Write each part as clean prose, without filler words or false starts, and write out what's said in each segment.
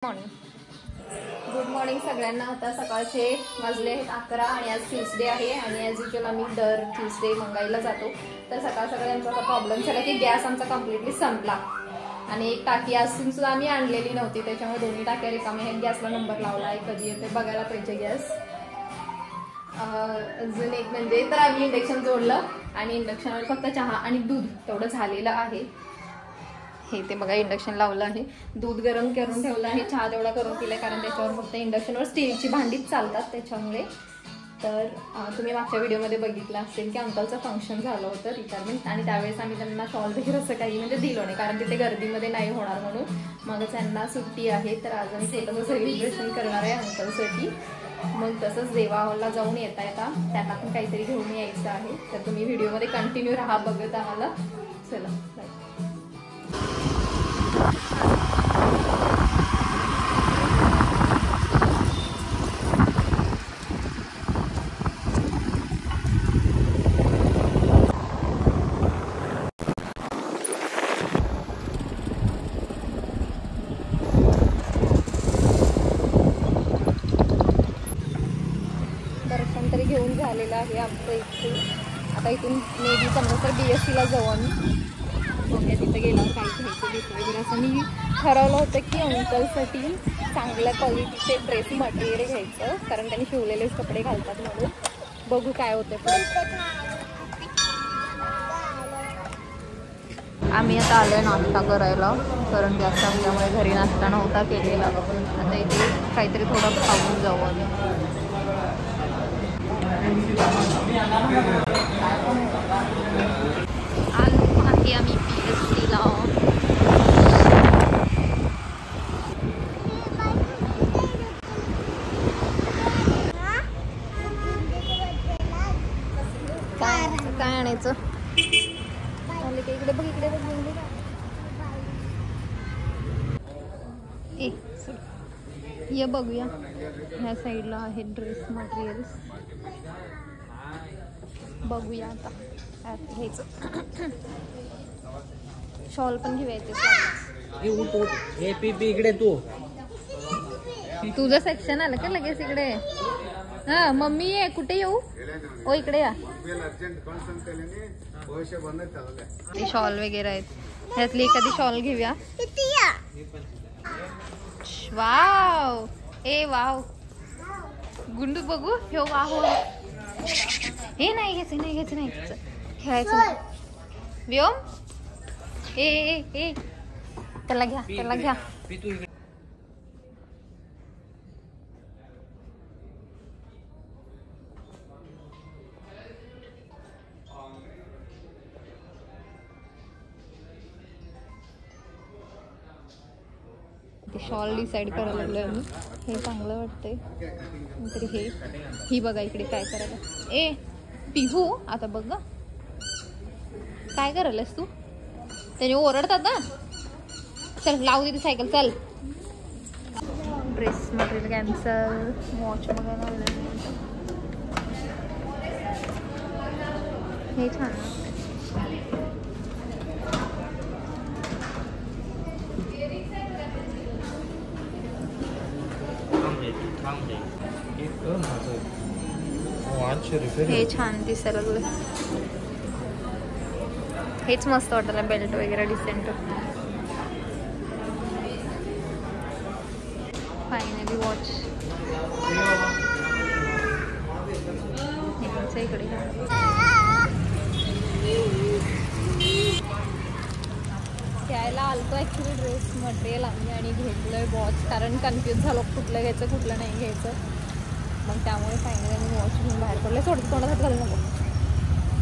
Good morning सगळ्यांना। आता सकाळचे वाजले आहेत 11 आणि आज ट्यूसडे आहे आणि ॲज युजल आम्ही दर ट्यूसडे मंगाईला जातो। तर सकाळ सकाळी आमचा असा प्रॉब्लेम झाला की गॅस आमचा कम्प्लिटली संपला आणि एक टाकी असून सुद्धा आम्ही आणलेली नव्हती, त्याच्यामुळे दोन्ही टाक्या रिकाम्या आहेत। गॅसला नंबर लावला आहे, कधी येते बघायला पाहिजे गॅस। अजून एक म्हणजे तर आम्ही इंडक्शन जोडलं आणि इंडक्शनवर फक्त चहा आणि दूध तेवढं झालेलं आहे। हे ते बघा इंडक्शन लावलं आहे, दूध गरम करून ठेवलं आहे, चहा तेवढा करून पिलाय कारण त्याच्यावर फक्त इंडक्शनवर स्टीलची भांडीच चालतात त्याच्यामुळे। तर तुम्ही मागच्या व्हिडिओमध्ये बघितलं असेल की अंकलचं फंक्शन झालं होतं रिटायरमेंट आणि त्यावेळेस आम्ही त्यांना शॉल वगैरे असं काही म्हणजे दिलं नाही कारण तिथे गर्दीमध्ये नाही होणार म्हणून। मग त्यांना सुट्टी आहे तर आज आम्ही छोटंसं सेलिब्रेशन करणार आहे अंकलसाठी। मग तसंच देवा हॉलला जाऊन येता त्यांना पण काहीतरी घेऊन यायचं आहे। तर तुम्ही व्हिडिओमध्ये कंटिन्यू राहा बघत आम्हाला। चला बाय। दर्शन तरी घेऊन झालेलं आहे आमचं इथे। आता इथून मे बी समजा तर BSCला जाऊ आम्ही। बघूया तिथे गेल्यावर काय घ्यायचं गिफ्ट वगैरे। असं मी ठरवलं होतं की अंकलसाठी चांगल्या क्वालिटीचे ड्रेस मटेरियल घ्यायचं कारण त्यांनी शिवलेलेच कपडे घालतात म्हणून। बघू काय होते पुढे। आम्ही आता आलोय नाश्ता करायला कारण जास्त असल्यामुळे घरी नाश्ता नव्हता केलेला। आता इथे काहीतरी थोडं खाऊन जाऊ आम्ही। आलो आहे आम्ही BSCला। काय आणायचं इकडे बघ, इकडे बघ ये बघूया। ह्या साईडला आहे ड्रेस मटेरियल्स, बघूया आता काय घ्यायचं। शॉल पण घेऊया इकडे तू तुझं सेक्शन आलं का लगेच इकडे। हा मम्मी आहे कुठे येऊ? ओ इकडे या। शॉल वगैरे आहेत, ह्यातली एखादी शॉल घेऊया। वाव ए वाव गुंडू बघू हे वाव। हे नाही घ्यायचं, नाही घ्यायचं, नाही घ्यायचं, खेळायचं नाही। व्योम ए ए ए त्याला घ्या, त्याला घ्या। शॉल डिसाईड करायला लागलोय मी। हे चांगलं वाटतंय तरी हे ही बघा इकडे काय करायला। ए पिहू आता बघ काय करायलास तू? त्याने ओरडतात ना। चल लावू दे ती सायकल, चल। Dress material cancel. वॉच बघायला हे छान ना। हे छान दिसायला लागलं, हेच मस्त वाटलं। बेल्ट वगैरे डिसेंट। फायनली वॉच इकडे घ्यायला आलतो ॲक्च्युली ड्रेस मटेरियल आम्ही आणि घेतलंय वॉच कारण कन्फ्यूज झालो कुठलं घ्यायचं कुठलं नाही घ्यायचं। मग त्यामुळे फायनली आम्ही वॉच घेऊन बाहेर पडले। सोडतो तोंडासाठी घालू नको।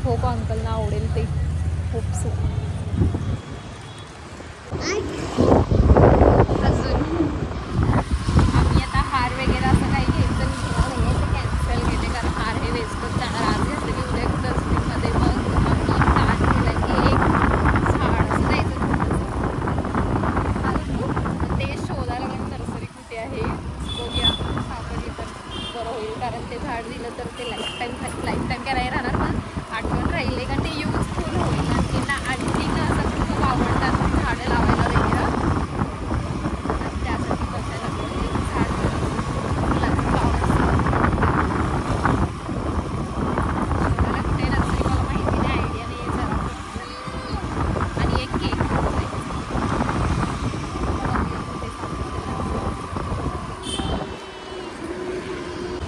होप अंकलना आवडेल ते, होप सो। अजून आम्ही आता हार वगैरे असं काही घ्यायचं नाही, ते कॅन्सल केले कारण हार हे वेस्टच जाणार। आज घेतलेली उद्या डस्टबिनमध्ये। मग आम्ही प्लॅन केला की एक झाड द्यायचं ते शोधायला लागलं नर्सरी कुठे आहे। बघूया सापडली तर बरं होईल कारण ते झाड दिलं तर ते लाईफ टाईम काय नाही राहणार पण आठवण राहिले कारण ते युजफुल होईल। आणि ना आणखी असं खूप आवडतात झाडं लावायला वगैरे त्यासाठी बघायला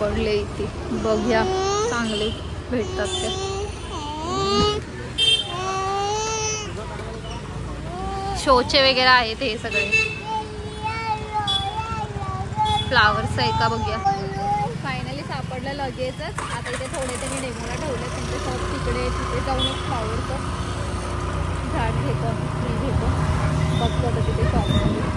सापडले इथे, बघूया चांगले भेटतात ते. शोचे वगैरे आहेत हे सगळे. फ्लावर्स आहे का बघूया. फायनली सापडलं लगेचच. आता इथे थोडे त्यांनी डेमोला ठेवले, त्यांचे शॉप तिकडे, तिथे जाऊन एक फ्लावरचं झाड घेतो, मी घेतो, बघतो आता तिथे शॉपमध्ये.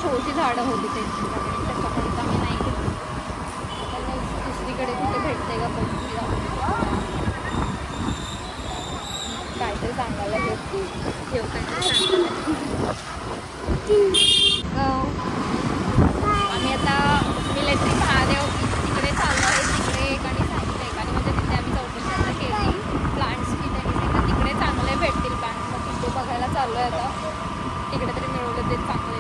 शोची झाडं होती त्यांच्याकडे, त्याच्याकडे आम्ही नाही घेतली. आता दुसरीकडे कुठे भेटते का बघूया. काय तरी सांगायला घेऊ आम्ही आता मिलिटरी महादेव तिकडे चाललो आहे. तिकडे एकाने सांगितलं, एकाने म्हणजे तिथे आम्ही चौकशी केली प्लांट्सची, त्यांनी सांगितलं तिकडे चांगले भेटतील प्लांट्स. मग तिथे बघायला चाललो आहे आता. तिकडे तरी मिळवले ते चांगले.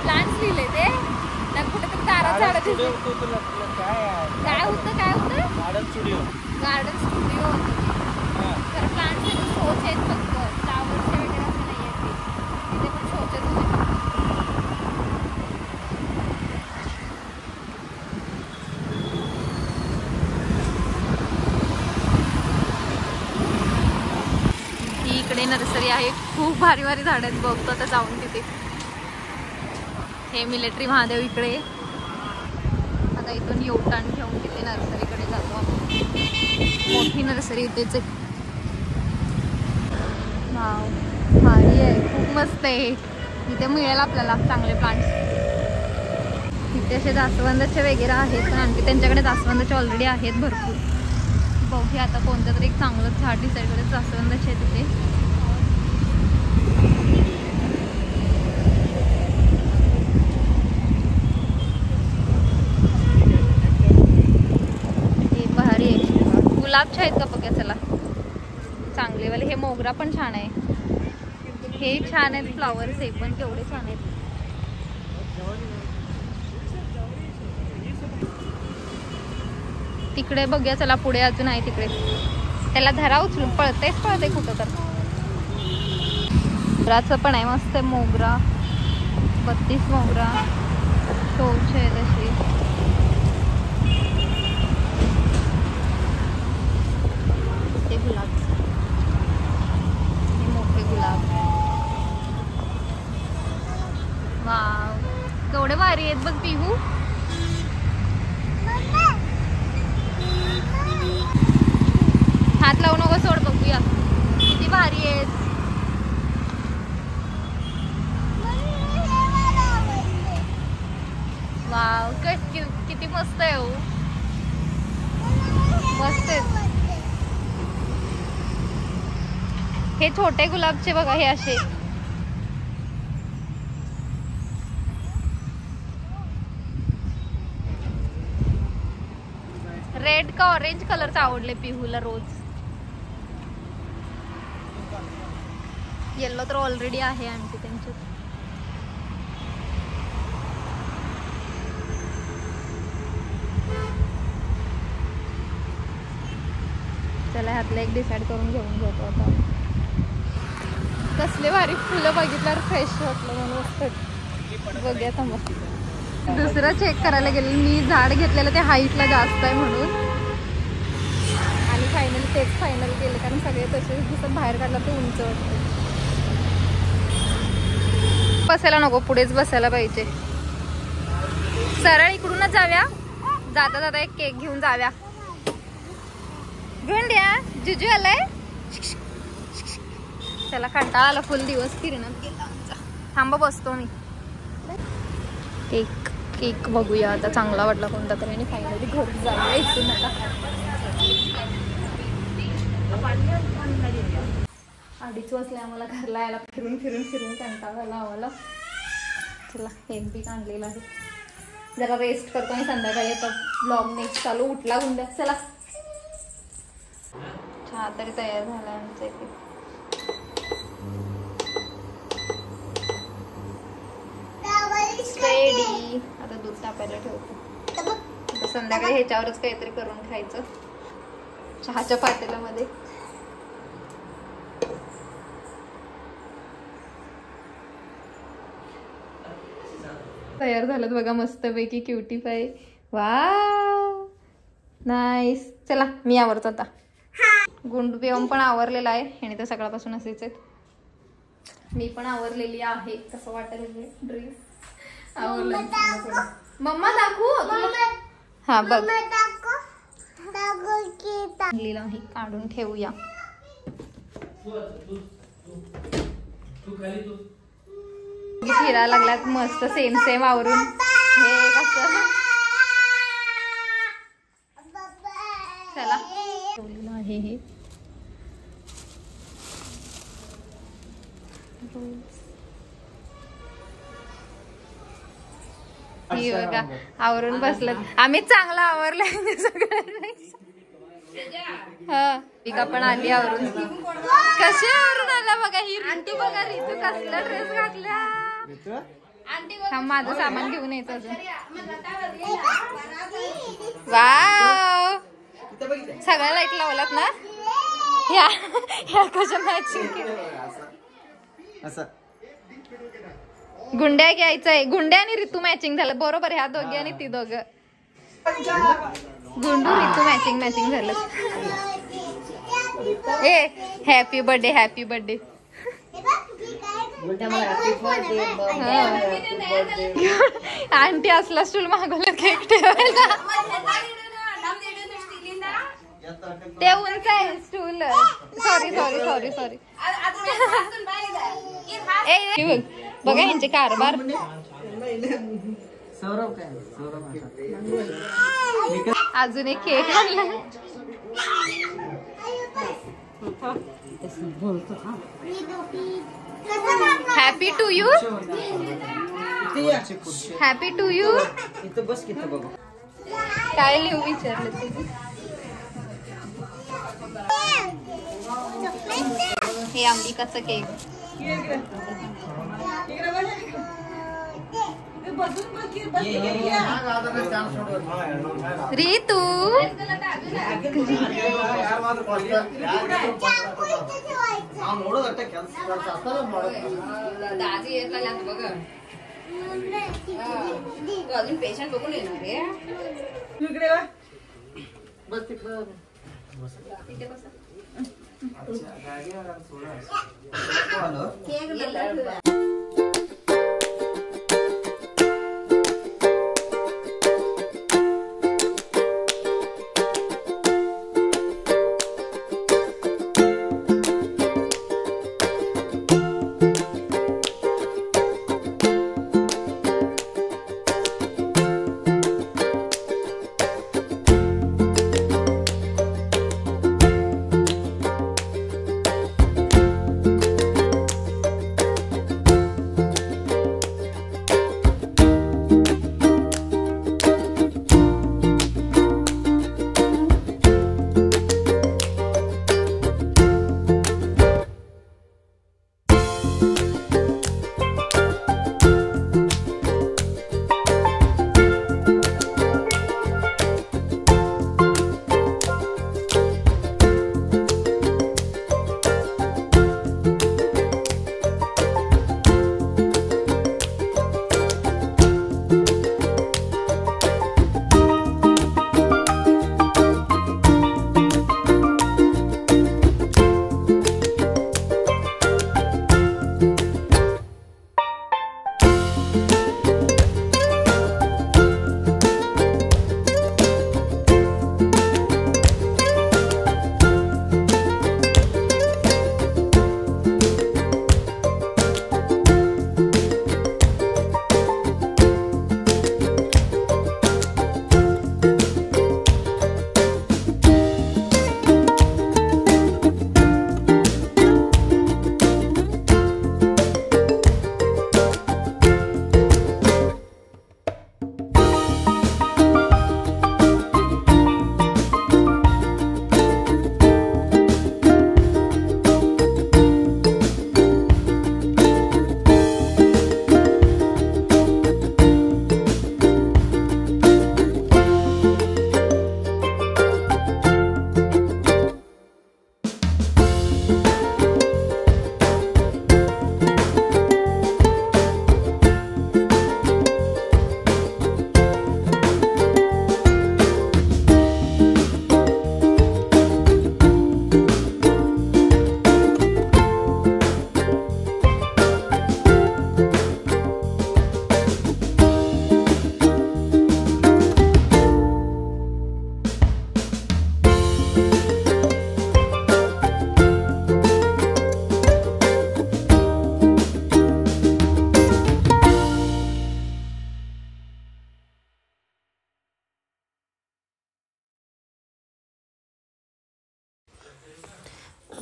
प्लांट्स लिहिले ते कुठे तर तारा झाड काय होतं, काय होतं गार्डन स्टुडिओ खरं. प्लांट्स शोच आहेत फक्त, फ्लावर्सचे वगैरे असं नाही आहेत. तिथे पण शोचेच होते. ही इकडे नर्सरी आहे, खूप भारी भारी झाड आहेत. बघतो आता जाऊन तिथे. हे मिलिटरी महादेव इकडे. आता इथून योटान घेऊन तिथे नर्सरीकडे जातो. मोठी नर्सरी इथेच आहे. वाव, भारी आहे, खूप मस्त आहे. इथे मिळेल आपल्याला चांगले प्लांट्स. इथे असे जास्वंदाचे वगैरे आहेत, पण आणखी त्यांच्याकडे जास्वंदाचे ऑलरेडी आहेत भरपूर. बघूया आता कोणतं तरी एक चांगलं झाड डिसाईड करायचं. जास्वंदाचे आहे तिथे. गुलाबचे आहेत का बघा, चला चांगलेवाले. हे मोगरा पण छान आहे. हे छान आहेत फ्लावर्स, हे पण केवढे छान आहेत. तिकडे बघूया चला, पुढे अजून आहे तिकडे. त्याला धरा उचलून, पळते कुठं तर. मोगराचं पण आहे मस्त आहे. मोगरा 32 मोगरा शोचे आहे तशी. गुलाब, हे मोठे गुलाब. वाव, केवढे भारी आहेत बघ पिहू. हात लावू नको, सोड, बघूया किती भारी आहेत. वाव, किती मस्त आहे हो. मस्त आहेत. हे छोटे गुलाबचे बघा, हे असे. रेड का ऑरेंज कलरचा आवडले पिहूला रोज. येल्लो तर ऑलरेडी आहे आणखी त्यांच्यात. चला ह्यातलं एक डिसाईड करून घेऊन जातो आता. कसले भारी फुलं बघितल्यावर फ्रेश वाटलं म्हणून असतं. बघूया थांबा. दुसरं चेक करायला गेले मी. झाड घेतलेलं ते हाईटला जास्त आहे म्हणून, आणि फायनली तेच फायनल केलं, कारण सगळे तसेच दिसत. बाहेर काढला ते उंच वाटतं. बसायला नको, पुढेच बसायला पाहिजे. सरळ इकडूनच जाव्या. जाता जाता एक केक घेऊन जाव्या. घेऊन द्या. जुजू आलाय. त्याला कंटाळा आला, फुल दिवस फिरण्यात गेला आमचा. थांबा, बसतो मी. केक बघूया आता, चांगला वाटला कोणता तरी. आणि फायनली घरी जाऊया इथून आता. 2:30 वाजले आम्हाला घरला यायला. फिरून कंटाळा आला आम्हाला. चला, एक बीक आणलेला आहे. जरा रेस्ट करतो आणि संध्याकाळी आता ब्लॉग नेक्स्ट चालू. उठला गुंड, चला चहा तरी तयार झाला आमचा इथे. रेडी. आता दूध तापायला ठेवतो. आता संध्याकाळी ह्याच्यावरच काहीतरी करून खायचं चहाच्या पातेल्यामध्ये. तयार झालं बघा मस्तपैकी क्युटी पाय. Wow nice. चला मी आवरतो आता. गुंडू पेवम पण आवरलेला आहे आणि तर सकाळपासून असेच आहेत. मी पण आवरलेली आहे. कसं वाटेल ड्रेस आवरलं. मम्मा दाखवू. हा बघ ही काढून ठेवूया. फिरायला लागलात मस्त सेम सेम आवरून. हे कसं चला ठेवलेलं आहे हे. ही बघा आवरून बसलं. आम्ही चांगला आवरलंय सगळं. हा पिका पण आली आवरून. कशी आवरून आला बघा ही ऋतू. बघा ऋतू कसला ड्रेस घातला. हा माझं सामान घेऊन यायचं अजून. वाव सगळ्या लाईट लावलात ना. ह्या कशा मॅचिंग केलं. गुंड्या घ्यायचंय. गुंड्या आणि ऋतू मॅचिंग झालं बरोबर. ह्या दोघी आणि ती दोघं. गुंडू ऋतू मॅचिंग मॅचिंग झालं. ए happy birthday happy birthday. Aunty असला स्टूल मागवलं केक ठेवायला. ते उंच आहे stool. Sorry sorry sorry sorry. ए बघा यांचे कारभार. अजून एक केक आणला. Happy to you. Happy to you. काय लिहू विचारलं तुम्ही. हे अंबिकाचं केक. रीतू अजून पेशंट बघून येणार रे.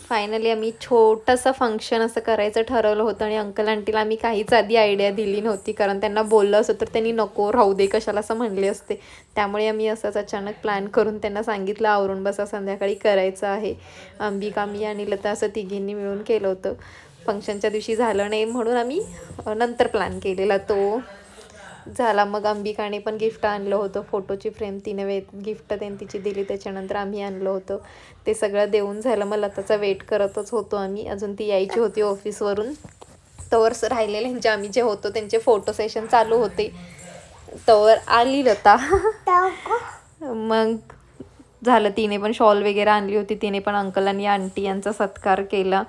फायनली आम्ही छोटंसं फंक्शन असं करायचं ठरवलं होतं आणि अंकल आंटीला आम्ही काहीच आधी आयडिया दिली नव्हती, कारण त्यांना बोललं असं तर त्यांनी नको राहू दे कशाला असं म्हणले असते. त्यामुळे आम्ही असंच अचानक प्लॅन करून त्यांना सांगितलं आवरून बसा संध्याकाळी करायचं आहे. अंबिका, मी आणि लता असं तिघींनी मिळून केलं होतं. फंक्शनच्या दिवशी झालं नाही म्हणून आम्ही नंतर प्लॅन केलेला तो झाला. मग अंबिकाने पण गिफ्ट आणलं होतं, फोटोची फ्रेम तिने गिफ्ट त्यांनी तिची दिली. त्याच्यानंतर आम्ही आणलं होतं, ते सगळं देऊन झालं. मग लताचा वेट करतच होतो आम्ही, अजून ती यायची होती ऑफिसवरून. तवर राहिलेले जे आम्ही जे होतो त्यांचे फोटो सेशन चालू होते, तवर आली लता. मग झालं, तिने पण शॉल वगैरे आणली होती, तिने पण अंकल आणि आंटी यांचा सत्कार केला.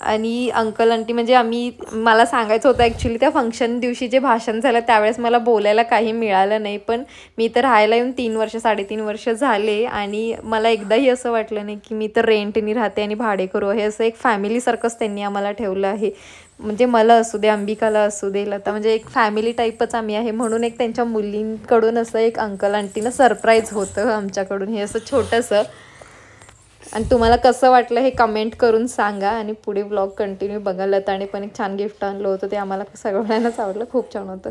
आणि अंकल आंटी म्हणजे मला सांगायचं होतं ॲक्च्युली त्या फंक्शन दिवशी जे भाषण झालं त्यावेळेस मला बोलायला काही मिळालं नाही, पण मी तर राहायला येऊन 3-3.5 वर्ष झाले आणि मला एकदाही असं वाटलं नाही की मी तर रेंटनी राहते आणि भाडेकरू आहे. असं एक फॅमिलीसारखंच त्यांनी आम्हाला ठेवलं आहे. म्हणजे मला असू दे, अंबिकाला असू दे, लता, म्हणजे एक फॅमिली टाईपच आम्ही आहे. म्हणून एक त्यांच्या मुलींकडून असं एक अंकल आंटीनं सरप्राईज होतं आमच्याकडून, हे असं छोटंसं. आणि तुम्हाला कसं वाटलं हे कमेंट करून सांगा आणि पुढे व्लॉग कंटिन्यू बघा. लताने पण एक छान गिफ्ट आणलं होतं, ते आम्हाला सगळ्यांनाच आवडलं, खूप छान होतं.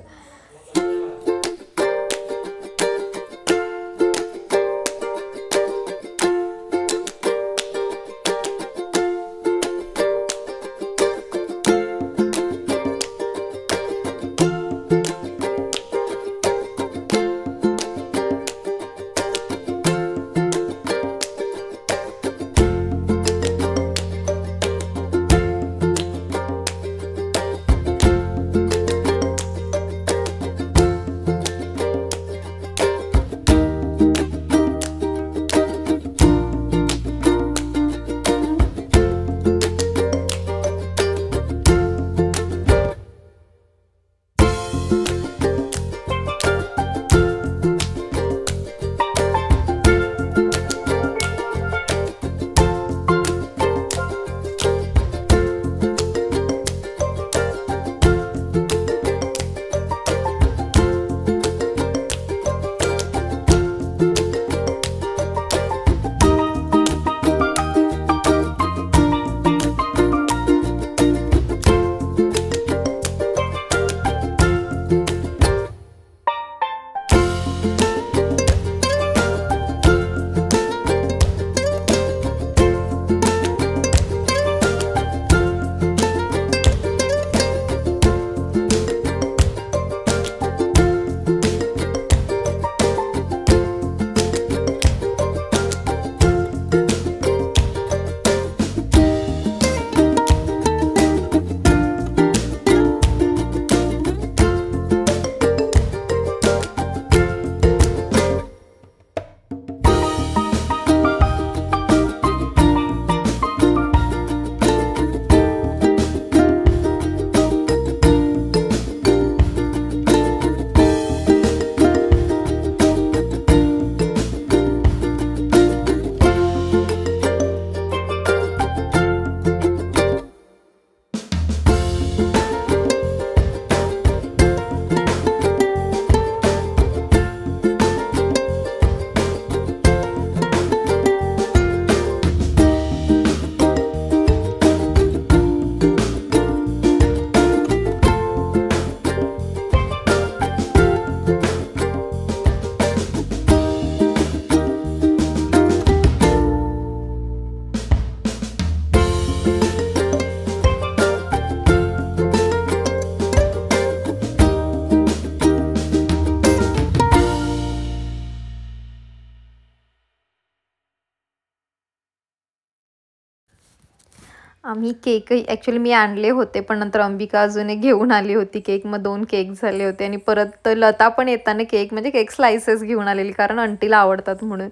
आम्ही केकही ॲक्च्युली मी आणले होते, पण नंतर अंबिका अजून एक घेऊन आली होती केक. मग 2 केक झाले होते आणि परत लता पण येताना केक म्हणजे केक स्लायसेस घेऊन आलेली, कारण आंटीला आवडतात म्हणून.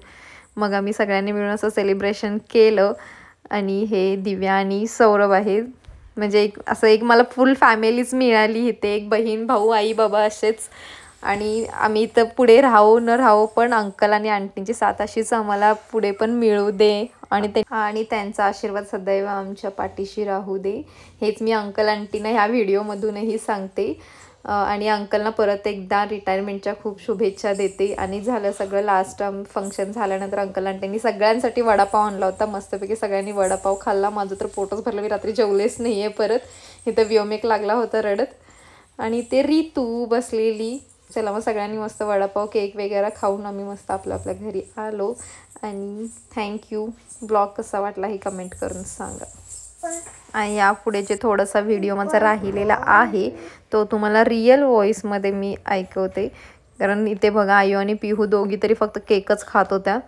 मग आम्ही सगळ्यांनी मिळून असं सेलिब्रेशन केलं. आणि हे दिव्या आणि सौरभ आहे, म्हणजे एक मला फुल फॅमिलीच मिळाली इथे, एक बहीण भाऊ आई बाबा असेच. आणि आम्ही इथं पुढे राहू न राहू पण अंकल आणि आंटींची साथ अशीच आम्हाला पुढे पण मिळू दे आणि त्यांचा आशीर्वाद सदैव आमच्या पाठीशी राहू दे, हेच मी अंकल आंटींना ह्या व्हिडिओमधूनही सांगते. आणि अंकलना परत एकदा रिटायरमेंटच्या खूप शुभेच्छा देते. आणि झालं सगळं, लास्ट फंक्शन झाल्यानंतर अंकल आंटींनी सगळ्यांसाठी वडापाव आणला होता. मस्तपैकी सगळ्यांनी वडापाव खाल्ला. माझं तर पोटच भरलं, मी रात्री जेवलेच नाही आहे परत. इथं व्योमेक लागला होता रडत. आणि ते रितू बसलेली. चला मग सगळ्यांनी मस्त वडापाव केक वगैरे खाऊन आम्ही मस्त आपल्या आपल्या घरी आलो. आणि थँक्यू. ब्लॉग कसा वाटला हे कमेंट करून सांगा. आणि यापुढे जे थोडासा व्हिडिओ माझा राहिलेला आहे तो तुम्हाला रिअल व्हॉईसमध्ये मी ऐकवते. कारण इथे बघा आयू आणि पिहू दोघी तरी फक्त केकच खात होत्या.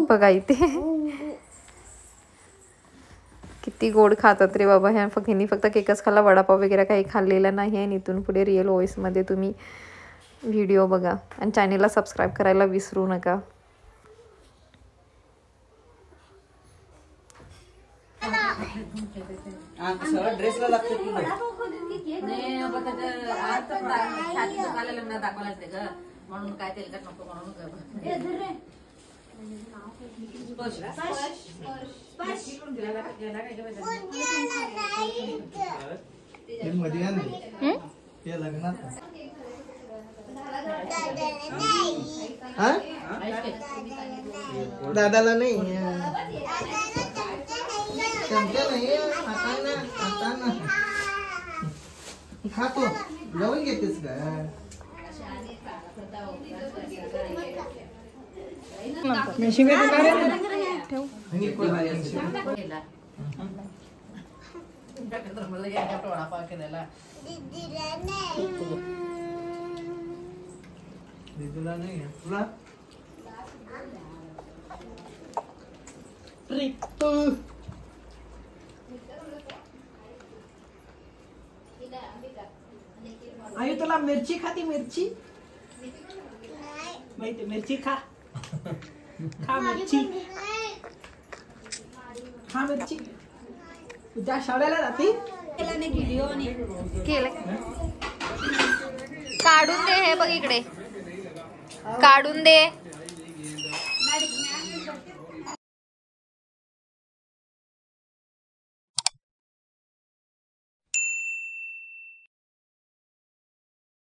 बघा इथे किती गोड खातात रे बाबा. ह्यांनी फक्त केकच खाल्ला, वडापाव वगैरे काही खाल्लेला नाही आहे. इथून पुढे रिअल व्हॉईसमध्ये तुम्ही व्हिडिओ बघा. आणि चॅनेलला सबस्क्राईब करायला विसरू नका. ड्रेसला लागते म्हणून काय तेलकट नको म्हणून दादाला नाही नाही आता खातो लावून घेतेस का दिदीला नाही तुला आई तुला मिरची खाती मिरची माहिती मिरची खा खा मिरची खा मिरची उद्या शाळेला जाती केलं काढून दे. हे बघ इकडे काढून दे.